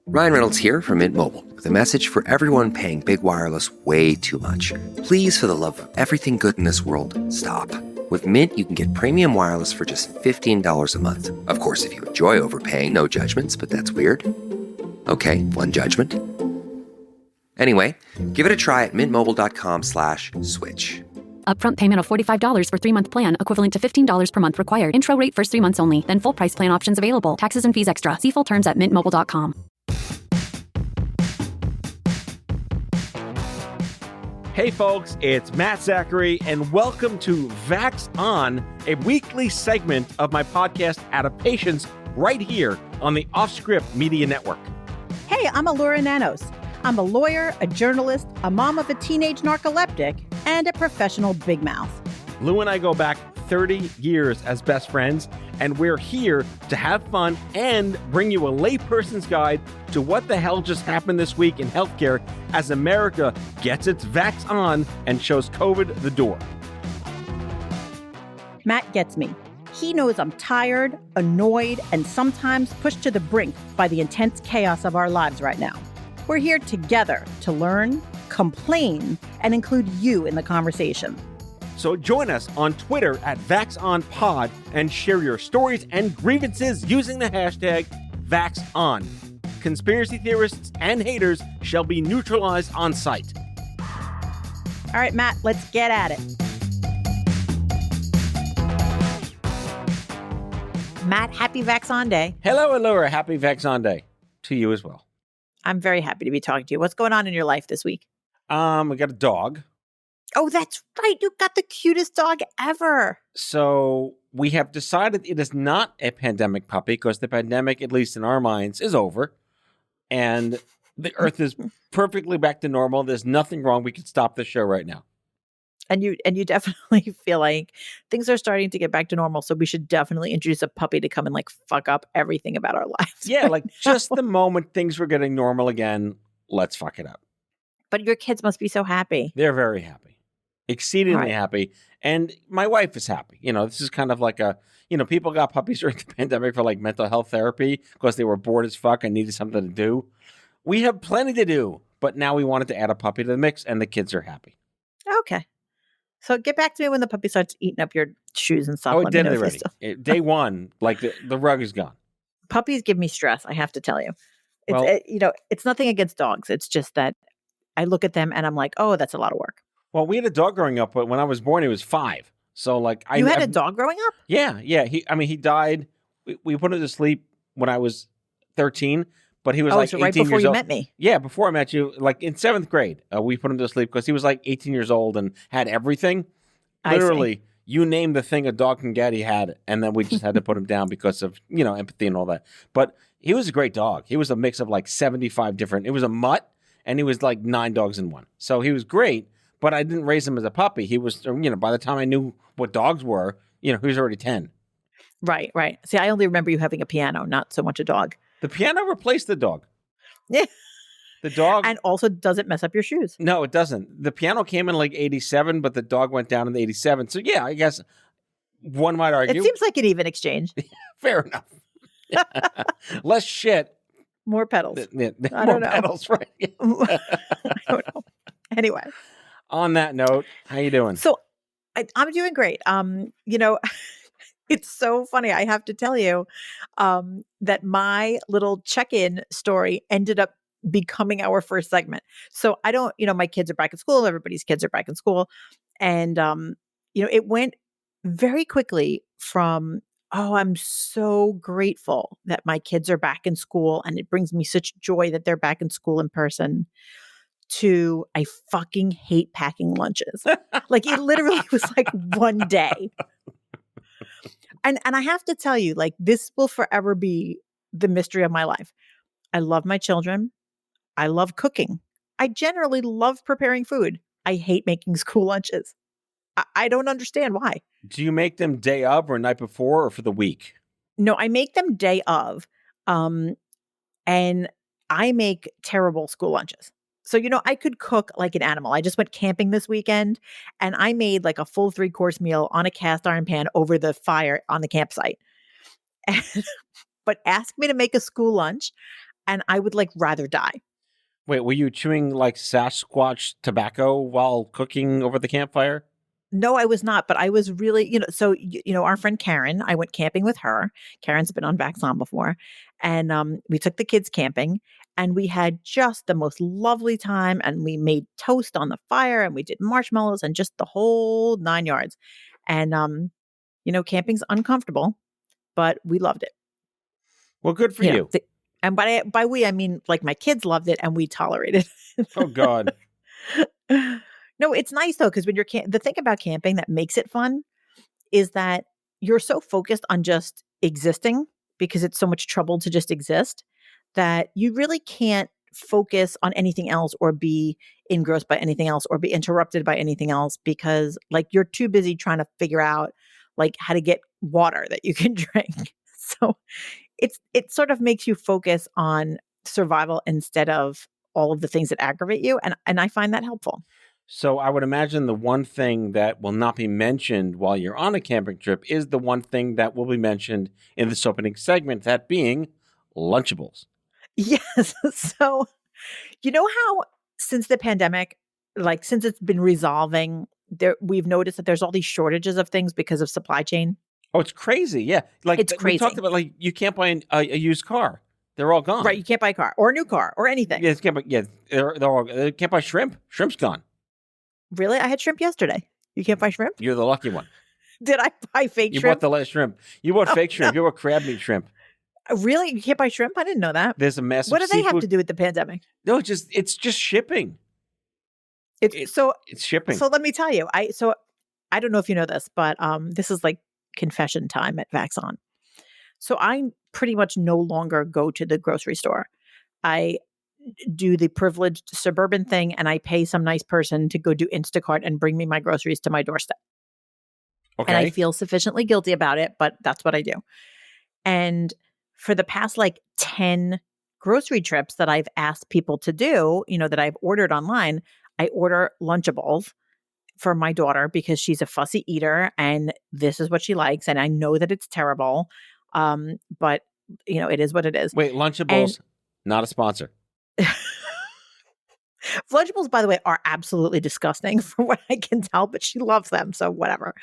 Ryan Reynolds here from Mint Mobile with a message for everyone paying big wireless way too much. Please, for the love of everything good in this world, stop. With Mint, you can get premium wireless for just $15 a month. Of course, if you enjoy overpaying, no judgments, but that's weird. Okay, one judgment. Anyway, give it a try at mintmobile.com/switch. Upfront payment of $45 for 3-month plan, equivalent to $15 per month required. Intro rate first 3 months only, then full price plan options available. Taxes and fees extra. See full terms at mintmobile.com. Hey folks, it's Matt Zachary, and welcome to Vax On, a weekly segment of my podcast Adaptations right here on the Offscript Media Network. Hey, I'm Elura Nanos. I'm a lawyer, a journalist, a mom of a teenage narcoleptic, and a professional big mouth. Lou and I go back 30 years as best friends, and we're here to have fun and bring you a layperson's guide to what the hell just happened this week in healthcare as America gets its vax on and shows COVID the door. Matt gets me. He knows I'm tired, annoyed, and sometimes pushed to the brink by the intense chaos of our lives right now. We're here together to learn, complain, and include you in the conversation. So join us on Twitter at VaxOnPod and share your stories and grievances using the hashtag VaxOn. Conspiracy theorists and haters shall be neutralized on sight. All right, Matt, let's get at it. Matt, happy Vax On Day. Hello, Elura. Happy Vax On Day to you as well. I'm very happy to be talking to you. What's going on in your life this week? We got a dog. Oh, that's right. You got the cutest dog ever. So we have decided it is not a pandemic puppy because the pandemic, at least in our minds, is over. And the earth is perfectly back to normal. There's nothing wrong. We could stop the show right now. And you definitely feel like things are starting to get back to normal. So we should definitely introduce a puppy to come and like fuck up everything about our lives. Yeah, like just the moment things were getting normal again, let's fuck it up. But your kids must be so happy. They're very happy. Exceedingly happy. And my wife is happy. You know, this is kind of like people got puppies during the pandemic for like mental health therapy because they were bored as fuck and needed something to do. We have plenty to do, but now we wanted to add a puppy to the mix and the kids are happy. Okay. So get back to me when the puppy starts eating up your shoes and stuff. Oh, it did already. Day one, like the rug is gone. Puppies give me stress, I have to tell you. Well, it's nothing against dogs. It's just that I look at them and I'm like, oh, that's a lot of work. Well, we had a dog growing up, but when I was born, he was 5. So like You had a dog growing up? Yeah. He died. We put him to sleep when I was 13, but he was like so 18 right before years you old. met me. Yeah, before I met you, like in 7th grade, we put him to sleep because he was like 18 years old and had everything. Literally, you name the thing a dog can get, he had it. And then we just had to put him down because of, empathy and all that. But he was a great dog. He was a mix of like 75 different. It was a mutt, and he was like 9 dogs in one. So he was great. But I didn't raise him as a puppy. He was, by the time I knew what dogs were, he was already 10. Right. See, I only remember you having a piano, not so much a dog. The piano replaced the dog. Yeah. The dog. And also doesn't mess up your shoes. No, it doesn't. The piano came in like 87, but the dog went down in 87. So yeah, I guess one might argue. It seems like an even exchange. Fair enough. Less shit. More pedals. I don't more know. pedals, right? I don't know. Anyway. On that note, how you doing? So I'm doing great. It's so funny. I have to tell you that my little check-in story ended up becoming our first segment. So I don't, my kids are back in school. Everybody's kids are back in school. And, it went very quickly from, I'm so grateful that my kids are back in school and it brings me such joy that they're back in school in person, to I fucking hate packing lunches. Like it literally was like one day. And I have to tell you, like, this will forever be the mystery of my life. I love my children. I love cooking. I generally love preparing food. I hate making school lunches. I don't understand why. Do you make them day of or night before or for the week? No, I make them day of. And I make terrible school lunches. So, I could cook like an animal. I just went camping this weekend and I made like a full 3-course meal on a cast iron pan over the fire on the campsite. But ask me to make a school lunch. and I would like rather die. Wait, were you chewing like Sasquatch tobacco while cooking over the campfire? No, I was not, but I was really, so, our friend Karen, I went camping with her. Karen's been on Vax On before. And we took the kids camping and we had just the most lovely time. And we made toast on the fire and we did marshmallows and just the whole 9 yards. And, camping's uncomfortable, but we loved it. Well, good for you. And by we, I mean, like my kids loved it and we tolerated it. Oh, God. No, it's nice though, because when you're the thing about camping that makes it fun is that you're so focused on just existing because it's so much trouble to just exist that you really can't focus on anything else or be engrossed by anything else or be interrupted by anything else because like you're too busy trying to figure out like how to get water that you can drink. So it sort of makes you focus on survival instead of all of the things that aggravate you. And I find that helpful. So I would imagine the one thing that will not be mentioned while you're on a camping trip is the one thing that will be mentioned in this opening segment, that being Lunchables. Yes. So, how since the pandemic, like since it's been resolving, we've noticed that there's all these shortages of things because of supply chain. Oh, it's crazy. Yeah. Like it's crazy. We talked about, like, you can't buy a used car. They're all gone. Right. You can't buy a car or a new car or anything. Yeah, they can't buy shrimp. Shrimp's gone. Really? I had shrimp yesterday. You can't buy shrimp? You're the lucky one. Did I buy fake you shrimp? You bought the last shrimp. You bought fake shrimp. You bought crab meat shrimp. Really? You can't buy shrimp? I didn't know that. There's a massive What do they seafood... have to do with the pandemic? No, it's just shipping. It's shipping. So let me tell you. I don't know if you know this, but this is like confession time at Vax On. So I pretty much no longer go to the grocery store. I do the privileged suburban thing and I pay some nice person to go do Instacart and bring me my groceries to my doorstep. Okay. And I feel sufficiently guilty about it, but that's what I do. And for the past like 10 grocery trips that I've asked people to do, that I've ordered online, I order Lunchables for my daughter because she's a fussy eater and this is what she likes. And I know that it's terrible. But it is what it is. Wait, Lunchables, not a sponsor. Lunchables, by the way, are absolutely disgusting from what I can tell, but she loves them. So whatever.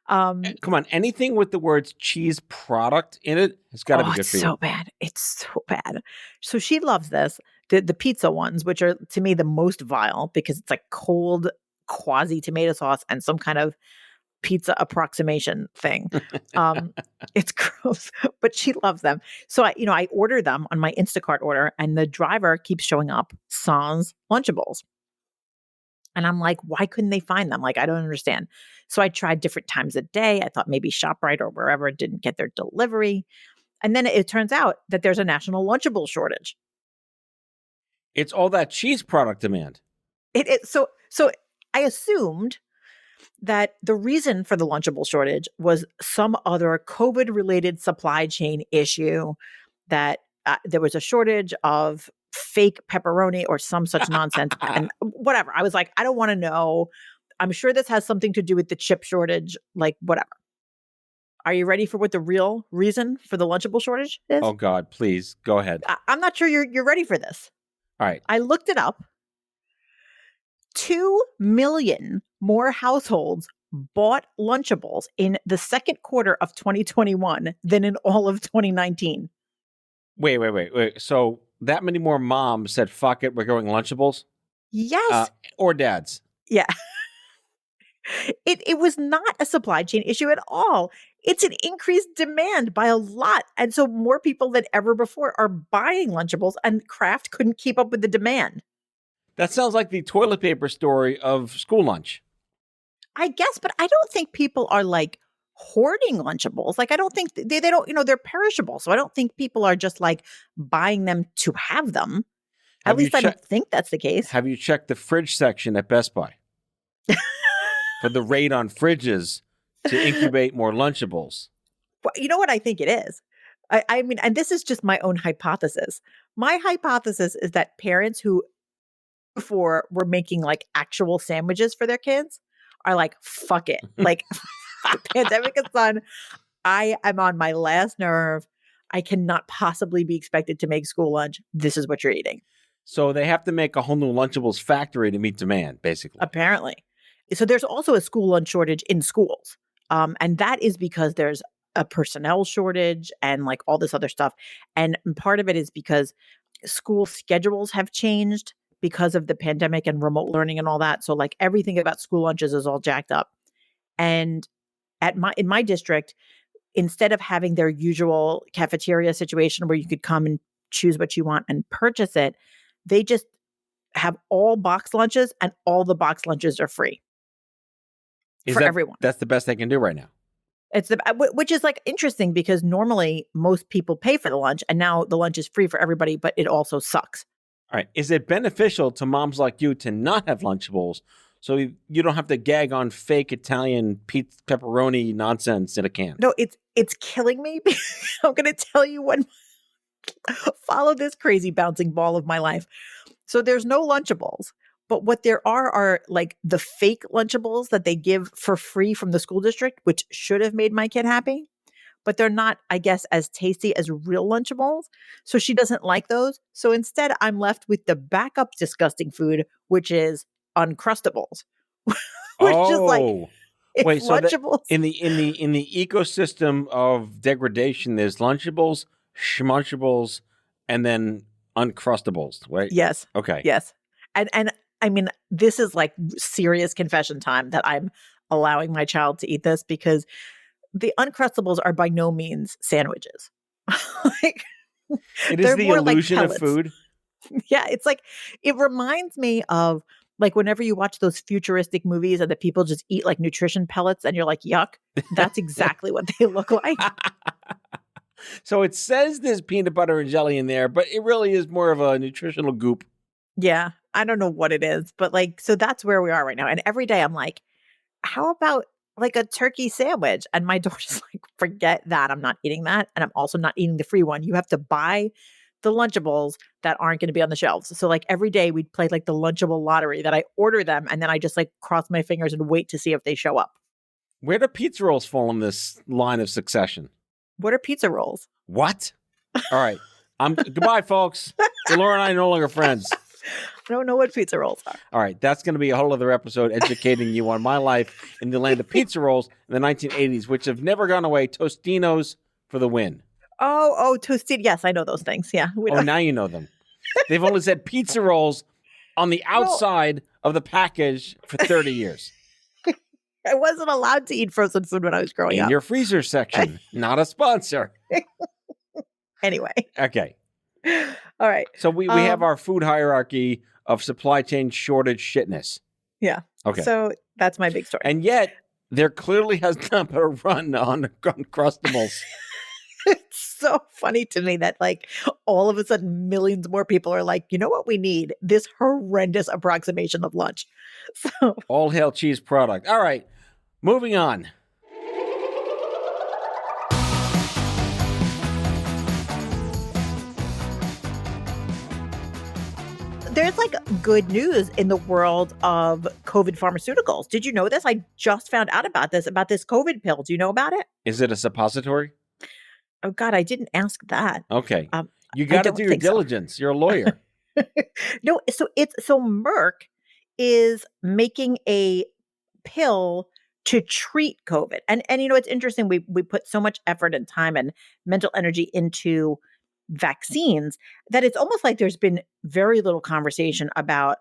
Come on. Anything with the words cheese product in it has got to be good for you. It's so bad. It's so bad. So she loves this. The pizza ones, which are to me the most vile because it's like cold quasi tomato sauce and some kind of pizza approximation thing. It's gross, but she loves them. So I order them on my Instacart order and the driver keeps showing up sans Lunchables. And I'm like, why couldn't they find them? Like, I don't understand. So I tried different times of day. I thought maybe ShopRite or wherever didn't get their delivery. And then it turns out that there's a national Lunchable shortage. It's all that cheese product demand. So I assumed that the reason for the Lunchable shortage was some other COVID-related supply chain issue, that there was a shortage of fake pepperoni or some such nonsense. And whatever. I was like, I don't want to know. I'm sure this has something to do with the chip shortage, like whatever. Are you ready for what the real reason for the Lunchable shortage is? Oh, God, please go ahead. I'm not sure you're ready for this. All right. I looked it up. 2 million more households bought Lunchables in the second quarter of 2021 than in all of 2019. Wait. So that many more moms said, fuck it, we're going Lunchables? Yes. Or dads. Yeah. It was not a supply chain issue at all. It's an increased demand by a lot. And so more people than ever before are buying Lunchables and Kraft couldn't keep up with the demand. That sounds like the toilet paper story of school lunch. I guess, but I don't think people are like hoarding Lunchables. Like, I don't think they don't, they're perishable. So I don't think people are just like buying them to have them. At least I don't think that's the case. Have you checked the fridge section at Best Buy? For the rate on fridges to incubate more Lunchables. Well, you know what I think it is? I mean, and this is just my own hypothesis. My hypothesis is that parents who before were making like actual sandwiches for their kids are like, fuck it. Like, pandemic is done. I am on my last nerve. I cannot possibly be expected to make school lunch. This is what you're eating. So they have to make a whole new Lunchables factory to meet demand, basically. Apparently. So there's also a school lunch shortage in schools. And that is because there's a personnel shortage and like all this other stuff. And part of it is because school schedules have changed because of the pandemic and remote learning and all that. So like everything about school lunches is all jacked up. And in my district, instead of having their usual cafeteria situation where you could come and choose what you want and purchase it, they just have all box lunches, and all the box lunches are free for everyone. That's the best they can do right now. Which is like interesting because normally most people pay for the lunch, and now the lunch is free for everybody, but it also sucks. All right. Is it beneficial to moms like you to not have Lunchables so you don't have to gag on fake Italian pizza pepperoni nonsense in a can? No, it's killing me. I'm going to tell you what. Follow this crazy bouncing ball of my life. So there's no Lunchables, but what there are like the fake Lunchables that they give for free from the school district, which should have made my kid happy, but they're not, I guess, as tasty as real Lunchables. So she doesn't like those. So instead, I'm left with the backup disgusting food, which is Uncrustables, which is like wait. So Lunchables. In the ecosystem of degradation, there's Lunchables, Schmunchables, and then Uncrustables, right? Yes. Okay. Yes. And I mean, this is like serious confession time that I'm allowing my child to eat this because the Uncrustables are by no means sandwiches. Like, it is the illusion like of food. Yeah. It's like, it reminds me of like whenever you watch those futuristic movies and the people just eat like nutrition pellets and you're like, yuck, that's exactly what they look like. So it says there's peanut butter and jelly in there, but it really is more of a nutritional goop. Yeah. I don't know what it is, but like, so that's where we are right now. And every day I'm like, how about like a turkey sandwich? And my daughter's like, forget that. I'm not eating that. And I'm also not eating the free one. You have to buy the Lunchables that aren't going to be on the shelves. So like every day we'd play like the Lunchable lottery that I order them. And then I just like cross my fingers and wait to see if they show up. Where do pizza rolls fall in this line of succession? What are pizza rolls? What? All right. Goodbye, folks. Elura and I are no longer friends. I don't know what pizza rolls are. All right. That's going to be a whole other episode educating you on my life in the land of pizza rolls in the 1980s, which have never gone away. Tostinos for the win. Oh, Tostino. Yes, I know those things. Yeah. Now you know them. They've only said pizza rolls on the outside of the package for 30 years. I wasn't allowed to eat frozen food when I was growing up. In your freezer section. Not a sponsor. Anyway. Okay. All right. So we have our food hierarchy of supply chain shortage shitness. Yeah. Okay. So that's my big story. And yet, there clearly has not been a run on Uncrustables. It's so funny to me that like all of a sudden millions more people are like, you know what we need? This horrendous approximation of lunch. So all hail cheese product. All right. Moving on. there's like good news in the world of COVID pharmaceuticals. Did you know this? I just found out about this COVID pill. Do you know about it? Is it a suppository? Oh God, I didn't ask that. Okay. You got to do your diligence. You're a lawyer. No, so Merck is making a pill to treat COVID. And you know, it's interesting. We put so much effort and time and mental energy into vaccines that it's almost like there's been very little conversation about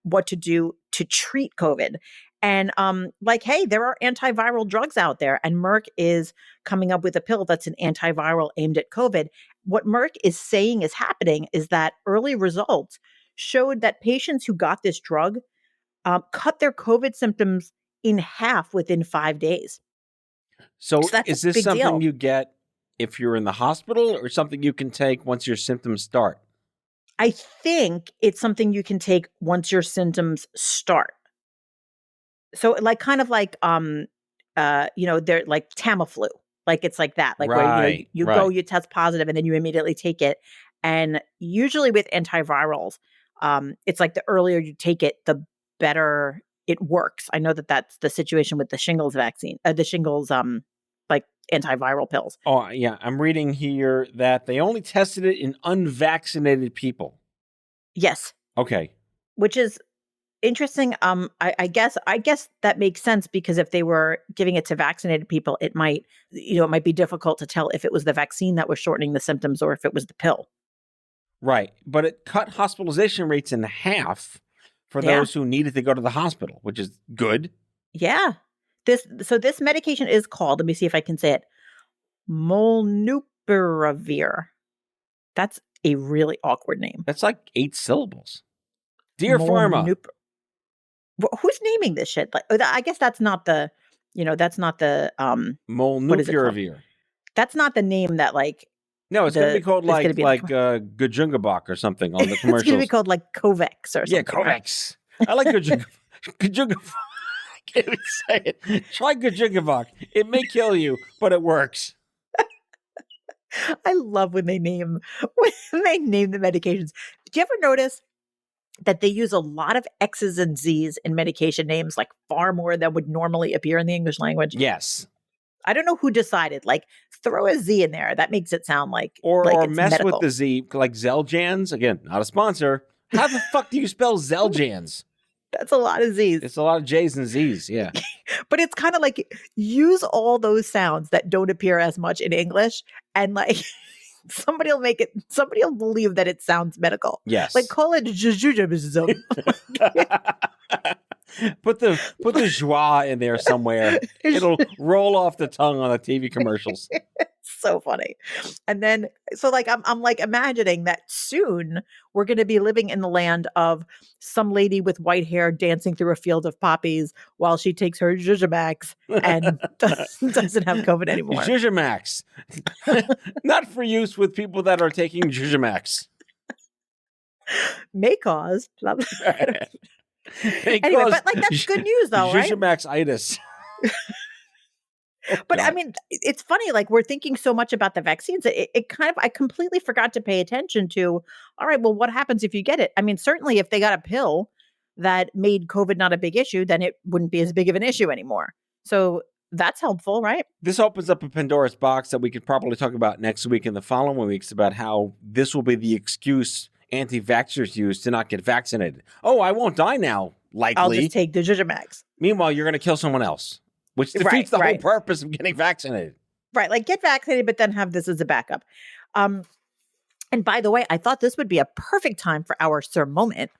what to do to treat COVID. And like, hey, there are antiviral drugs out there, and Merck is coming up with a pill that's an antiviral aimed at COVID. What Merck is saying is happening is that early results showed that patients who got this drug cut their COVID symptoms in half within 5 days. So that's is a this big something deal. you get if you're in the hospital, or something you can take once your symptoms start? I think it's something you can take once your symptoms start. So like kind of like you know, they're like Tamiflu. Like it's like that. Like where you go, you test positive, and then you immediately take it. And usually with antivirals, it's like the earlier you take it, the better it works. I know that that's the situation with the shingles vaccine, the shingles like antiviral pills. Oh, yeah. I'm reading here that they only tested it in unvaccinated people. Yes. Okay. Which is interesting. I guess that makes sense because if they were giving it to vaccinated people, it might be difficult to tell if it was the vaccine that was shortening the symptoms or if it was the pill. Right. But it cut hospitalization rates in half for those who needed to go to the hospital, which is good. Yeah. This medication is called, let me see if I can say it, molnupiravir. That's a really awkward name. That's like 8 syllables. Dear Pharma. Who's naming this shit? Like, I guess that's not the, that's not the Molnupiravir. That's not the name that like. No, it's going to be called like Gajungabach or something on the commercials. It's going to be called like Kovacs or something. Yeah, Kovacs. Right? I like Gajungabach. I can't even say it. Try Gajungabach. It may kill you, but it works. I love when they name the medications. Do you ever notice that they use a lot of X's and Z's in medication names, like far more than would normally appear in the English language? Yes. I don't know who decided, like, throw a Z in there. That makes it sound like or it's mess medical. with the Z, like Xeljanz. Again, not a sponsor. How the fuck do you spell Xeljanz? That's a lot of Z's. It's a lot of J's and Z's, yeah. But it's kind of like use all those sounds that don't appear as much in English, and like somebody will believe that it sounds medical. Yes. Like call it jujubism. Put the joie in there somewhere. It'll roll off the tongue on the TV commercials. So funny. And then, so like, I'm like imagining that soon we're going to be living in the land of some lady with white hair dancing through a field of poppies while she takes her Zujamax and doesn't have COVID anymore. Zujamax. Not for use with people that are taking Zujamax. May cause. Anyway, but like that's good news though, right? Zujamax-itis. But I mean, it's funny, like we're thinking so much about the vaccines. I completely forgot to pay attention to, all right, well, what happens if you get it? I mean, certainly if they got a pill that made COVID not a big issue, then it wouldn't be as big of an issue anymore. So that's helpful, right? This opens up a Pandora's box that we could probably talk about next week and the following weeks about how this will be the excuse anti-vaxxers use to not get vaccinated. Oh, I won't die now, likely. I'll just take the Zujamax. Meanwhile, you're going to kill someone else. Which defeats the whole purpose of getting vaccinated. Right. Like get vaccinated, but then have this as a backup. And by the way, I thought this would be a perfect time for our Sir Moment,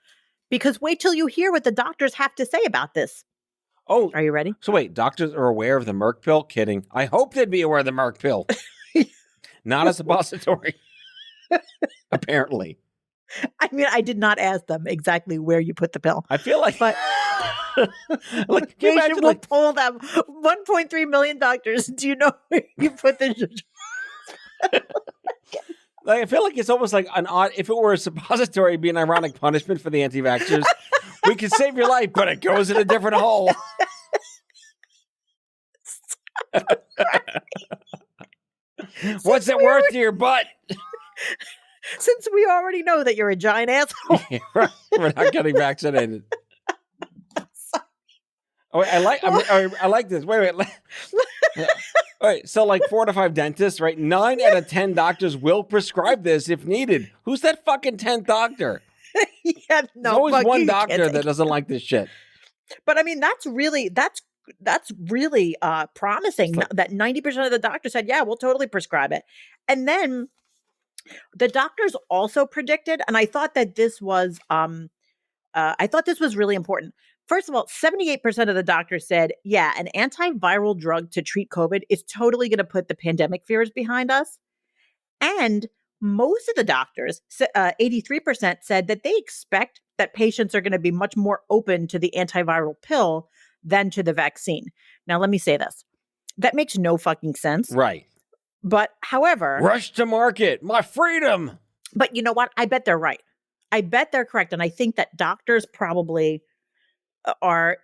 because wait till you hear what the doctors have to say about this. Oh. Are you ready? So wait, doctors are aware of the Merck pill? Kidding. I hope they'd be aware of the Merck pill. Not a suppository. Apparently. I mean, I did not ask them exactly where you put the pill. I feel like... But... like, can you imagine, we'll poll them. 1.3 million doctors. Do you know where you put the? Like, I feel like it's almost like an odd. If it were a suppository, it'd be an ironic punishment for the anti-vaxxers. We can save your life, but it goes in a different hole. What's it worth to your butt? Since we already know that you're a giant asshole, right. We're not getting vaccinated. Oh, wait, I like this. Wait. All right, so like 4 to 5 dentists, right? 9 out of 10 doctors will prescribe this if needed. Who's that fucking 10th doctor? Yeah, no, there's always one doctor that doesn't like this shit. But I mean, that's really promising that 90% of the doctors said, yeah, we'll totally prescribe it. And then the doctors also predicted, and I thought that this was really important. First of all, 78% of the doctors said, yeah, an antiviral drug to treat COVID is totally going to put the pandemic fears behind us. And most of the doctors, 83%, said that they expect that patients are going to be much more open to the antiviral pill than to the vaccine. Now, let me say this. That makes no fucking sense. Right. But however... Rush to market. My freedom. But you know what? I bet they're right. I bet they're correct. And I think that doctors probably... are,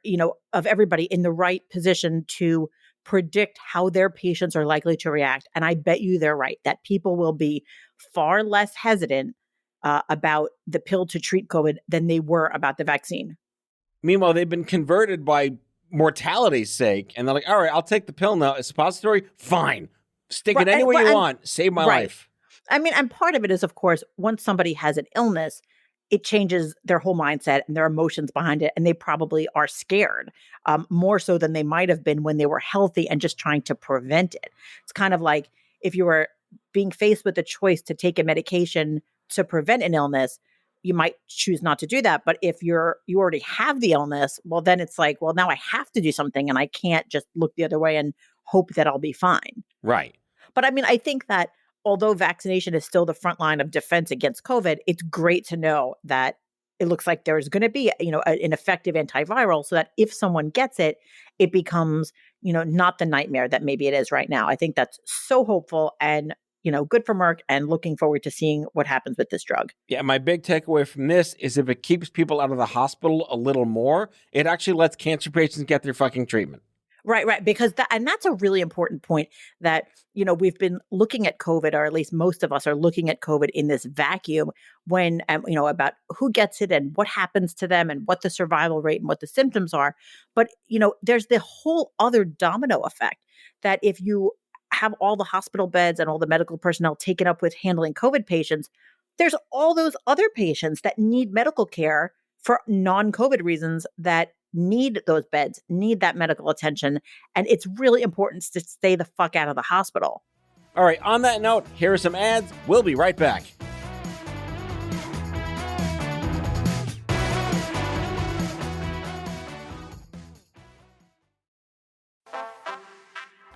of everybody in the right position to predict how their patients are likely to react. And I bet you they're right, that people will be far less hesitant about the pill to treat COVID than they were about the vaccine. Meanwhile, they've been converted by mortality's sake. And they're like, all right, I'll take the pill now. A suppository? Fine. Stick it Right, anywhere you want. Save my right. life. I mean, and part of it is, of course, once somebody has an illness, it changes their whole mindset and their emotions behind it. And they probably are scared more so than they might have been when they were healthy and just trying to prevent it. It's kind of like if you were being faced with the choice to take a medication to prevent an illness, you might choose not to do that. But if you already have the illness, well, then it's like, well, now I have to do something and I can't just look the other way and hope that I'll be fine. Right. But I mean, I think that although vaccination is still the front line of defense against COVID, it's great to know that it looks like there's going to be, an effective antiviral so that if someone gets it, it becomes, not the nightmare that maybe it is right now. I think that's so hopeful and, good for Merck and looking forward to seeing what happens with this drug. Yeah, my big takeaway from this is if it keeps people out of the hospital a little more, it actually lets cancer patients get their fucking treatment. Right. Because that's a really important point that, we've been looking at COVID, or at least most of us are looking at COVID in this vacuum when, about who gets it and what happens to them and what the survival rate and what the symptoms are. But, there's the whole other domino effect that if you have all the hospital beds and all the medical personnel taken up with handling COVID patients, there's all those other patients that need medical care for non-COVID reasons that need those beds, need that medical attention. And it's really important to stay the fuck out of the hospital. All right, on that note, here are some ads. We'll be right back.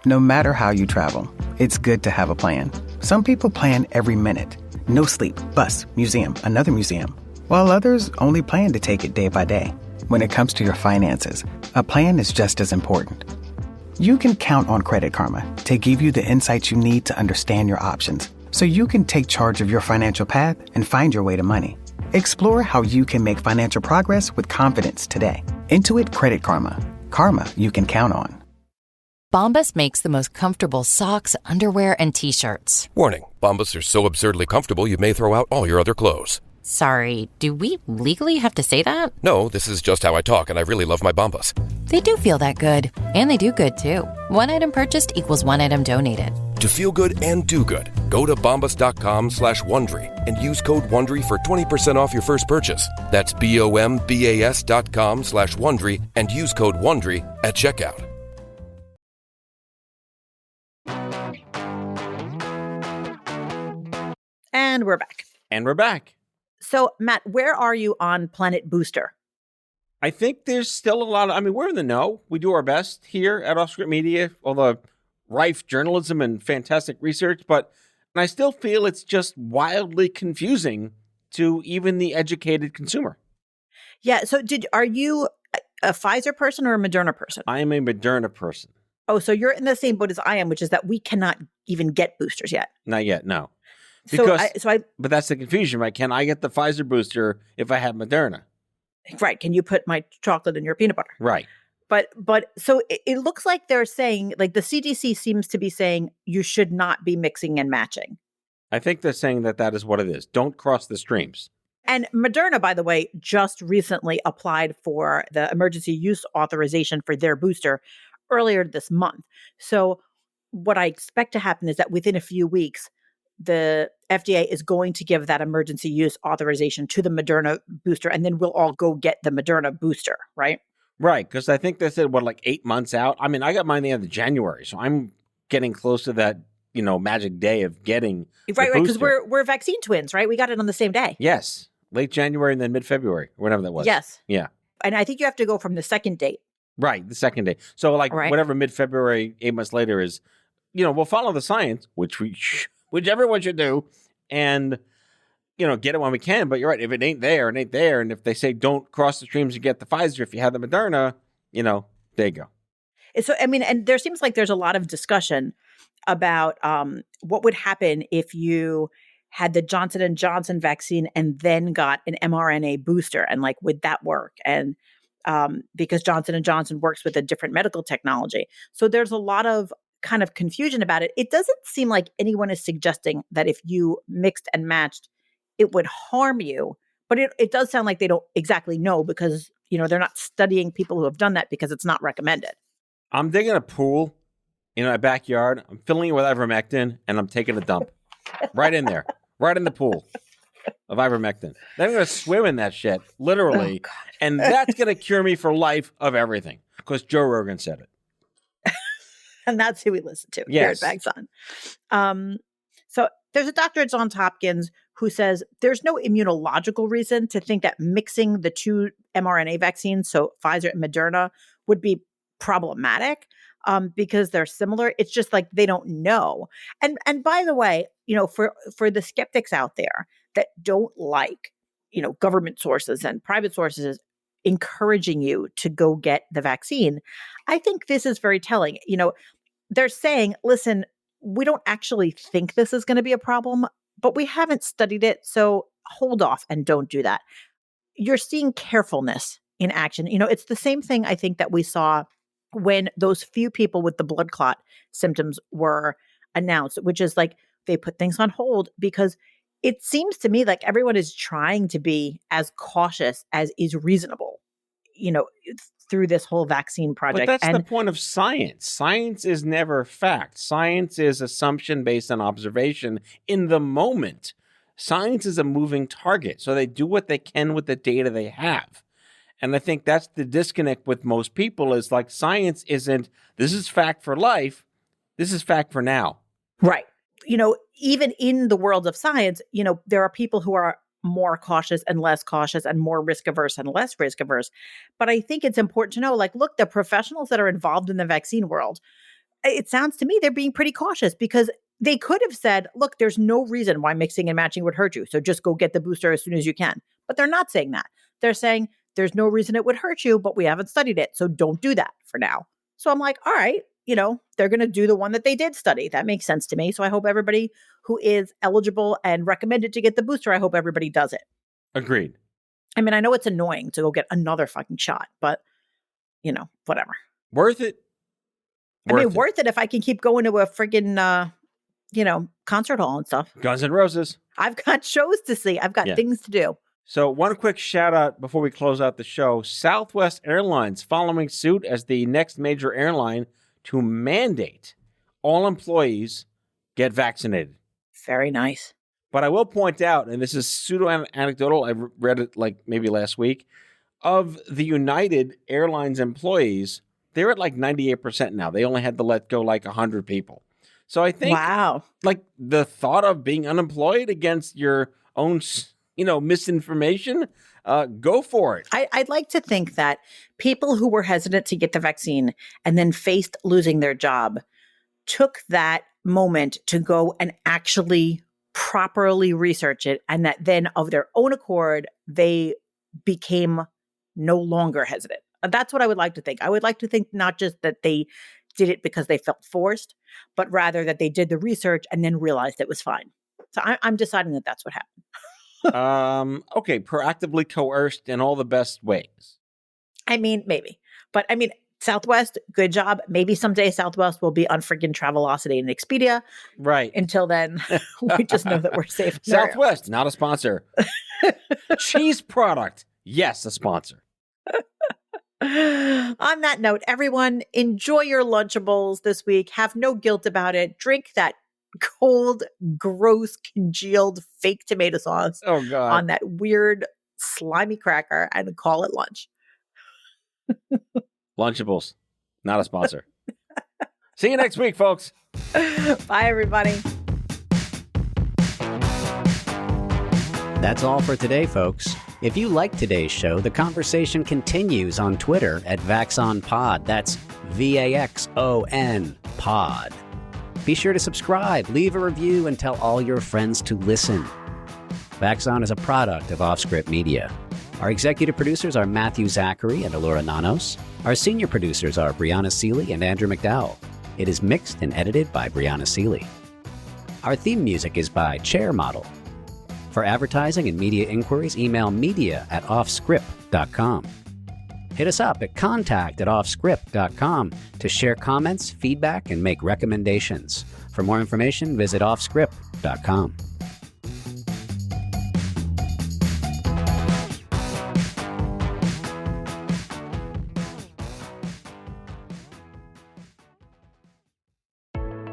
No matter how you travel, it's good to have a plan. Some people plan every minute. No sleep, bus, museum, another museum. While others only plan to take it day by day. When it comes to your finances, a plan is just as important. You can count on Credit Karma to give you the insights you need to understand your options so you can take charge of your financial path and find your way to money. Explore how you can make financial progress with confidence today. Intuit Credit Karma. Karma you can count on. Bombas makes the most comfortable socks, underwear, and T-shirts. Warning, Bombas are so absurdly comfortable you may throw out all your other clothes. Sorry, do we legally have to say that? No, this is just how I talk, and I really love my Bombas. They do feel that good. And they do good, too. One item purchased equals one item donated. To feel good and do good, go to bombas.com/Wondery and use code WONDERY for 20% off your first purchase. That's BOMBAS.com/Wondery and use code WONDERY at checkout. And we're back. So, Matt, where are you on Planet Booster? I think there's still a lot of, we're in the know. We do our best here at Off-Script Media, all the rife journalism and fantastic research, but I still feel it's just wildly confusing to even the educated consumer. Yeah. So are you a Pfizer person or a Moderna person? I am a Moderna person. Oh, so you're in the same boat as I am, which is that we cannot even get boosters yet. Not yet, no. Because, but that's the confusion, right? Can I get the Pfizer booster if I have Moderna? Right. Can you put my chocolate in your peanut butter? Right. But so it looks like they're saying, like the CDC seems to be saying you should not be mixing and matching. I think they're saying that is what it is. Don't cross the streams. And Moderna, by the way, just recently applied for the emergency use authorization for their booster earlier this month. So what I expect to happen is that within a few weeks, the FDA is going to give that emergency use authorization to the Moderna booster, and then we'll all go get the Moderna booster, right? Right, because I think they said, 8 months out? I got mine the end of January, so I'm getting close to that, magic day of getting Right, because we're vaccine twins, right? We got it on the same day. Yes, late January and then mid-February, whatever that was. Yes. Yeah. And I think you have to go from the second date. Right, the second day. So, whatever mid-February, 8 months later is, we'll follow the science, which everyone should do, and, get it when we can. But you're right. If it ain't there, it ain't there. And if they say don't cross the streams and get the Pfizer, if you have the Moderna, there you go. So, and there seems like there's a lot of discussion about what would happen if you had the Johnson & Johnson vaccine and then got an mRNA booster, and would that work? And because Johnson & Johnson works with a different medical technology. So there's a lot of kind of confusion about it. It doesn't seem like anyone is suggesting that if you mixed and matched, it would harm you. But it does sound like they don't exactly know, because they're not studying people who have done that because it's not recommended. I'm digging a pool in my backyard. I'm filling it with ivermectin, and I'm taking a dump right in there, right in the pool of ivermectin. Then I'm going to swim in that shit, literally, and that's going to cure me for life of everything because Joe Rogan said it. And that's who we listen to Yes. here at Vax On. So there's a doctor at Johns Hopkins who says there's no immunological reason to think that mixing the two mRNA vaccines, so Pfizer and Moderna, would be problematic because they're similar. It's just like they don't know. And by the way, for the skeptics out there that don't like, government sources and private sources encouraging you to go get the vaccine, I think this is very telling. They're saying, listen, we don't actually think this is going to be a problem, but we haven't studied it. So hold off and don't do that. You're seeing carefulness in action. It's the same thing I think that we saw when those few people with the blood clot symptoms were announced, which is like they put things on hold because it seems to me like everyone is trying to be as cautious as is reasonable, through this whole vaccine project. But that's the point of science. Science is never fact. Science is assumption based on observation in the moment. Science is a moving target. So they do what they can with the data they have. And I think that's the disconnect with most people is like science isn't, this is fact for life. This is fact for now. Right. Even in the world of science, there are people who are more cautious and less cautious and more risk averse and less risk averse. But I think it's important to know, look, the professionals that are involved in the vaccine world, it sounds to me they're being pretty cautious because they could have said, look, there's no reason why mixing and matching would hurt you. So just go get the booster as soon as you can. But they're not saying that. They're saying there's no reason it would hurt you, but we haven't studied it. So don't do that for now. So I'm like, all right, they're going to do the one that they did study. That makes sense to me. So I hope everybody who is eligible and recommended to get the booster, I hope everybody does it. Agreed. I mean, I know it's annoying to go get another fucking shot, but, whatever. Worth it. Worth it if I can keep going to a friggin', concert hall and stuff. Guns N' Roses. I've got shows to see. I've got things to do. So one quick shout out before we close out the show. Southwest Airlines following suit as the next major airline to mandate all employees get vaccinated. Very nice. But I will point out, and this is pseudo-anecdotal, I read it maybe last week, of the United Airlines employees, they're at 98% now. They only had to let go 100 people. So I think, wow, the thought of being unemployed against your own, misinformation, go for it. I'd like to think that people who were hesitant to get the vaccine and then faced losing their job took that moment to go and actually properly research it, and that then of their own accord, they became no longer hesitant. That's what I would like to think. I would like to think not just that they did it because they felt forced, but rather that they did the research and then realized it was fine. So I'm deciding that that's what happened. Okay, proactively coerced in all the best ways. I mean, maybe. But I mean, Southwest, good job. Maybe someday Southwest will be on friggin' Travelocity and Expedia. Right. Until then, we just know that we're safe. Southwest, not a sponsor. Cheese product, yes, a sponsor. On that note, everyone, enjoy your Lunchables this week. Have no guilt about it. Drink that cold, gross, congealed fake tomato sauce on that weird, slimy cracker and call it lunch. Lunchables, not a sponsor. See you next week, folks. Bye, everybody. That's all for today, folks. If you like today's show, the conversation continues on Twitter at VaxOnPod. That's VAXON Pod. Be sure to subscribe, leave a review, and tell all your friends to listen. Vax On is a product of Offscript Media. Our executive producers are Matthew Zachary and Elura Nanos. Our senior producers are Brianna Seeley and Andrew McDowell. It is mixed and edited by Brianna Seeley. Our theme music is by Chair Model. For advertising and media inquiries, email media@offscript.com. Hit us up at contact@offscript.com to share comments, feedback, and make recommendations. For more information, visit offscript.com.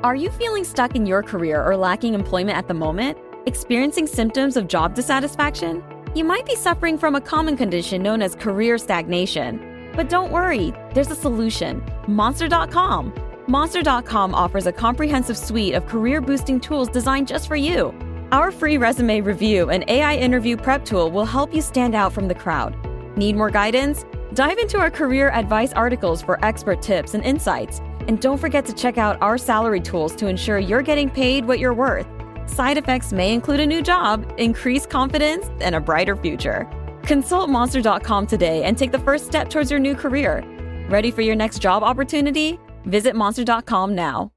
Are you feeling stuck in your career or lacking employment at the moment? Experiencing symptoms of job dissatisfaction? You might be suffering from a common condition known as career stagnation. But don't worry, there's a solution. Monster.com. Monster.com offers a comprehensive suite of career-boosting tools designed just for you. Our free resume review and AI interview prep tool will help you stand out from the crowd. Need more guidance? Dive into our career advice articles for expert tips and insights. And don't forget to check out our salary tools to ensure you're getting paid what you're worth. Side effects may include a new job, increased confidence, and a brighter future. Consult Monster.com today and take the first step towards your new career. Ready for your next job opportunity? Visit Monster.com now.